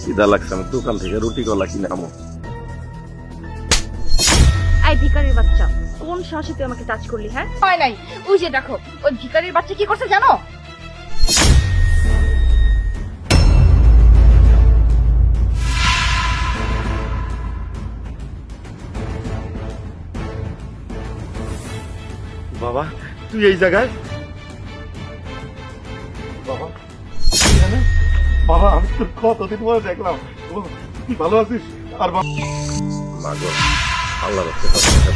খিদা লাগছে, আমি দোকান থেকে রুটি কলা কিনে আমো। এই ভিখারির বাচ্চা, কোন সাহসে তুই আমাকে টাচ করলি? হ্যাঁ হয় নাই। ওই যে দেখো, ওই ভিখারির বাচ্চা কি করছে জানো? বাবা তুই এই জায়গায়? বাবা তুই এখানে? বাবা আমি তোর কতদিন পরে দেখলাম। তুই ভালো আছিস? আর মাগো আল্লাহ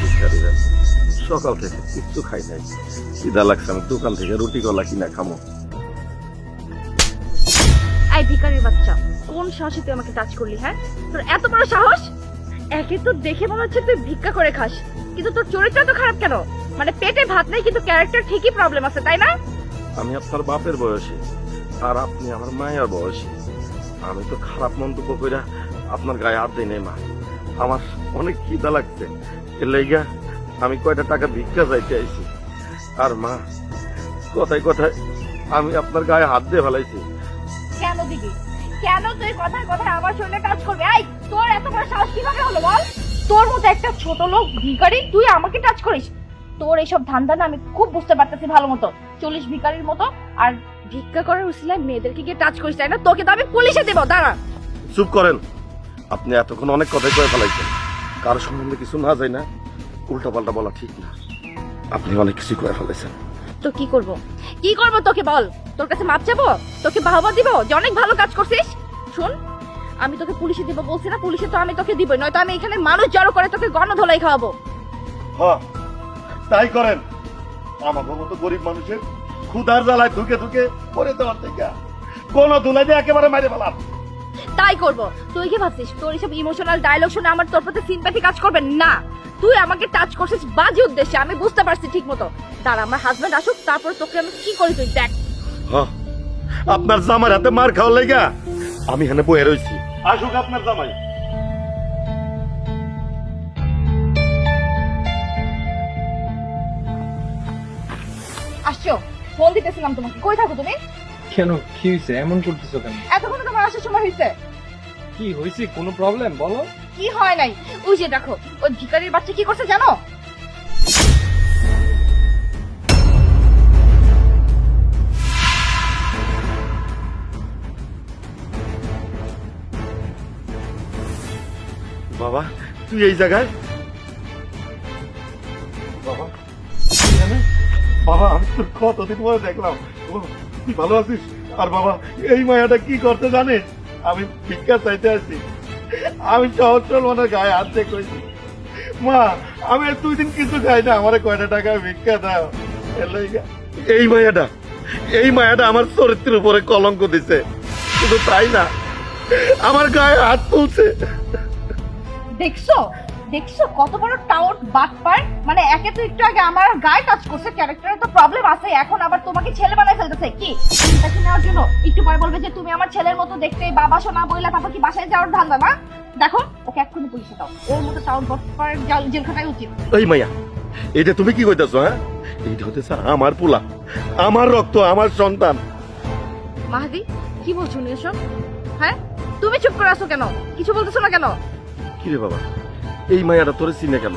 ভিক্ষারি দেন, সকাল থেকে কিচ্ছু খাই নাই, খিদা লাগছে, আমি দোকান থেকে রুটি কলা কিনা খামো। এই ভিখারির বাচ্চা, কোন সাহসে তুই আমাকে টাচ করলি? হ্যাঁ তোর এত বড় সাহস! একে তো দেখে মনে হচ্ছে তুই ভিক্ষা করে খাস, কিন্তু তোর চরিত্র তো খারাপ কেন? মানে পেটে ভাত নেই কিন্তু ক্যারেক্টার ঠিকই প্রবলেম আছে, তাই না? আমি আপনার বাপের বয়সী আর আপনি আমার মায়ের বয়সী, আমি তো খারাপ মন্তব্য কইরা আপনার গায়ে হাত দিই নাই মা। আমার অনেক খিদা লাগছে, এর লাইগা আমি কয়টা টাকা ভিক্ষা চাইতে আইছি। আর মা কথায় কথায় আমি আপনার গায়ে হাত দিয়ে ফেলাইছি। কেন দিদি, কেন তুই কথায় কথায় আমার শরীরে টাচ করবি? এই তোর এত বড় সাহস কিভাবে হলো বল? তোর মতো একটা ছোট লোক ভিখারি তুই আমাকে টাচ করিস? তোর এইসব ধান্দা না আমি খুব বুঝতে পারতেছি ভালো মতো। চল্লিশ ভিখারির মতো আর ভিক্ষা করার উসিলায় মেয়েদেরকে গিয়ে টাচ করিস, তাই না? তোকে তো আমি পুলিশে দেবো, দাঁড়া। চুপ করেন, আপনি এতক্ষণ অনেক কথাই কয়ে ফেলাইছেন, কারো সম্বন্ধে কিছু না যায় না উল্টা পাল্টা বলা ঠিক না। আপনি অনেক কিছু কয়ে ফেলাইছেন। তো কি করব, কি করব তোকে বল? তোর কাছে মাপ চাবো? তোকে বাহবা দিব যে অনেক ভালো কাজ করছিস? শুন, আমি তোকে পুলিশে দিব বলছি না? পুলিশে তো আমি তোকে দিবই, নয়তো আমি এখানে মানুষ জড়ো করে তোকে গণধোলাই খাওয়াবো। হ্যাঁ তাই করেন, আমার মতো গরিব মানুষের ক্ষুধার জ্বালায় ধুকে ধুকে করে দেওয়ার থেকে কোন ধুলাই দিয়ে একেবারে মাইরে ফেলাম। তাই করব। তুই কি ভাবছিস তোর এইসব ইমোশনাল ডায়লগ শুনে আমার তোর প্রতি সিম্প্যাথি কাজ করবে? না, তুই আমাকে টাচ করছিস বাজে উদ্দেশ্যে, আমি বুঝতে পারছি ঠিক মতো। দাঁড়া আমার হাজবেন্ড আসুক, তারপর তোকে আমি কি করি তুই দেখ। হ্যাঁ আপনার জামার হাতে মার খাওয়ার লাইগা আমি এখানে বয়ে রয়েছি, আসুক আপনার জামাই। আসছো? ফোন দিতেছিলাম তোমাকে, কই থাকো তুমি? কেন কি হয়েছে? এমন করতেছো কেন? এতক্ষণ তোমার আসার সময় হয়েছে। কি হয়েছে? কোনো প্রবলেম বলো। কি হয় নাই? ওই যে দেখো, ওই ভিখারির বাচ্চা কি করছে জানো? বাবা তুই এই জায়গায়? বাবা তুই এখানে? বাবা আমি তোর কতদিন পরে দেখলাম। তুই ভালো আছিস? আর বাবা এই মায়াটা কি করতে জানিস? আমি ভিক্ষা চাইতে আসছি, আমি সহজ সলমানের গায়ে হাত দিয়ে কইছি, মা আমি আর 2 দিন কিছু খাই না, আমারে কয়টা টাকা ভিক্ষা দাও। এর লাইগা এই মায়াটা আমার চরিত্রের উপরে কলঙ্ক দিছে, শুধু তাই না আমার গায়ে হাত তুলছে। দেখছো দেখছো কত বড় টাউট বাটপার! মানে একে তো একটু আগে আমার গায়ে টাচ করছে, ক্যারেক্টারে তো প্রবলেম আছে, এখন আবার তোমাকে ছেলে বানায় ফেলতেছে। কি চিন্তা নেওয়ার জন্য একটু পরে বলবে যে তুমি আমার ছেলের মতো দেখতে, বাবা শোনা বইলা, তারপর কি বাসায় যাওয়ার ধান্দা না? দেখো ওকে এক্ষুনি পুলিশে দাও, ওর মতো টাউট বাটপার জেলখানায় উচিত। এই মাইয়া এইটা তুমি কি কইতাছো? হ্যাঁ এইটা হতেছে আমার পোলা, আমার রক্ত, আমার সন্তান। মাহাদি কি বলছো এসব? হ্যাঁ তুমি চুপ করে আছো কেন? কিছু বলতেছো না কেন? কি রে বাবা এই মায়াটা তোরে চিনে কেন?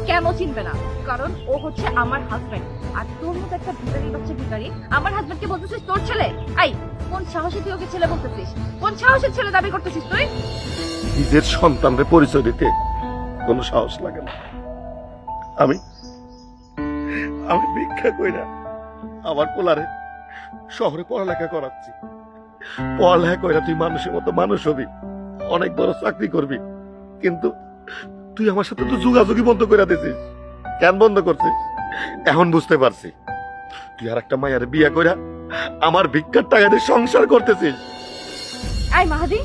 কেন চিনবে না? কারণ ও হচ্ছে আমার হাজবেন্ড। আর তোর মতো একটা ভিখারি বাচ্চা ভিখারি আমার হাজবেন্ডকে বলতেছিস তোর ছেলে? আই কোন সাহসে তুই ওকে ছেলে বলতেছিস? কোন সাহসে ছেলে দাবি করতেছিস তুই? নিজের সন্তানকে পরিচয় দিতে কোনো সাহস লাগে না। আমি ভিক্ষা কইরা আমার পোলারে শহরে পড়ালেখা করাচ্ছি, পড়ালেখা কইরা তুই মানুষের মতো মানুষ হবি, অনেক বড় চাকরি করবি, কিন্তু তুই আমার সাথে তো যোগাযোগই বন্ধ করে দিছিস। কেন বন্ধ করছিস? এখন বুঝতে পারছি, তুই আর একটা মায়ের বিয়ে কইরা আমার ভিক্ষার টাকা দিয়ে সংসার করতেছিস। আই মাহাদি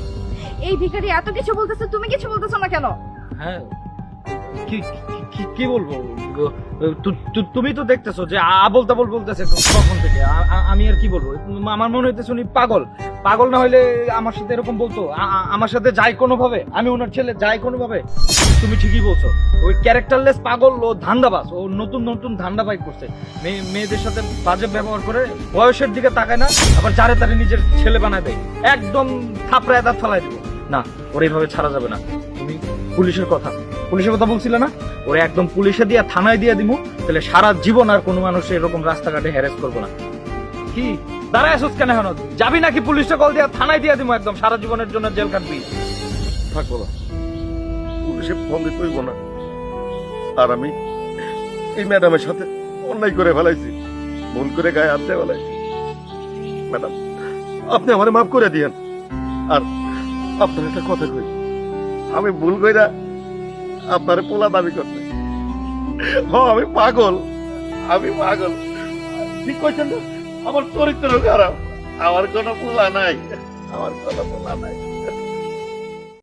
এই ভিখারি এত কিছু বলতেছে, তুমি কিছু বলতেছো না কেন? হ্যাঁ কি কি- কি কি বলবো? তুমি তো দেখতেছো যে আবল তাবল বলতেছে কখন থেকে। আমি আর কি বলবো? আমার মনে হইতেছে উনি পাগল। পাগল না হইলে আমার সাথে এরকম বলতো? আমার সাথে যাই কোনো ভাবে, আমি ওনার ছেলে যাই কোনো ভাবে। তুমি ঠিকই বলছো, ওই ক্যারেক্টারলেস পাগল, ও ধান্দাবাজ, ও নতুন নতুন ধান্দা বাইক করছে। মেয়েদের সাথে বাজে ব্যবহার করে, বয়সের দিকে তাকায় না, আবার যারে তারে নিজের ছেলে বানায় দেয়। একদম থাপড়ায় দাঁত ফেলাই দেবো। না, ওর এইভাবে ছাড়া যাবে না। তুমি পুলিশের কথা বলছিলে না, ওরে একদম পুলিশে দিয়ে থানায় দিয়ে দিমু, তাহলে সারা জীবন আর কোনো মানুষ এরকম রাস্তাঘাটে হ্যারেস করবো না। কি দাঁড়ায় আসুস কেন এখন? যাবি নাকি পুলিশে কল দিয়ে থানায় দিয়ে দিমু, একদম সারা জীবনের জন্য জেল কাটবি। থাক বাবা, পুলিশে ফোন দিতে হইব না। আর আমি এই ম্যাডামের সাথে অন্যায় করে ফেলাইছি, ভুল করে গায়ে হাত দিয়ে ফেলাইছি। ম্যাডাম, আপনি আমারে মাফ করে দিয়েন। আর আপনার একটা কথা কই, আমি ভুল কইরা আপনারে পোলা দাবি করতে। আমি পাগল, ঠিক কইছেন না? আমার চরিত্র খারাপ, আমার কোনো পোলা নাই, আমার কোনো পোলা নাই।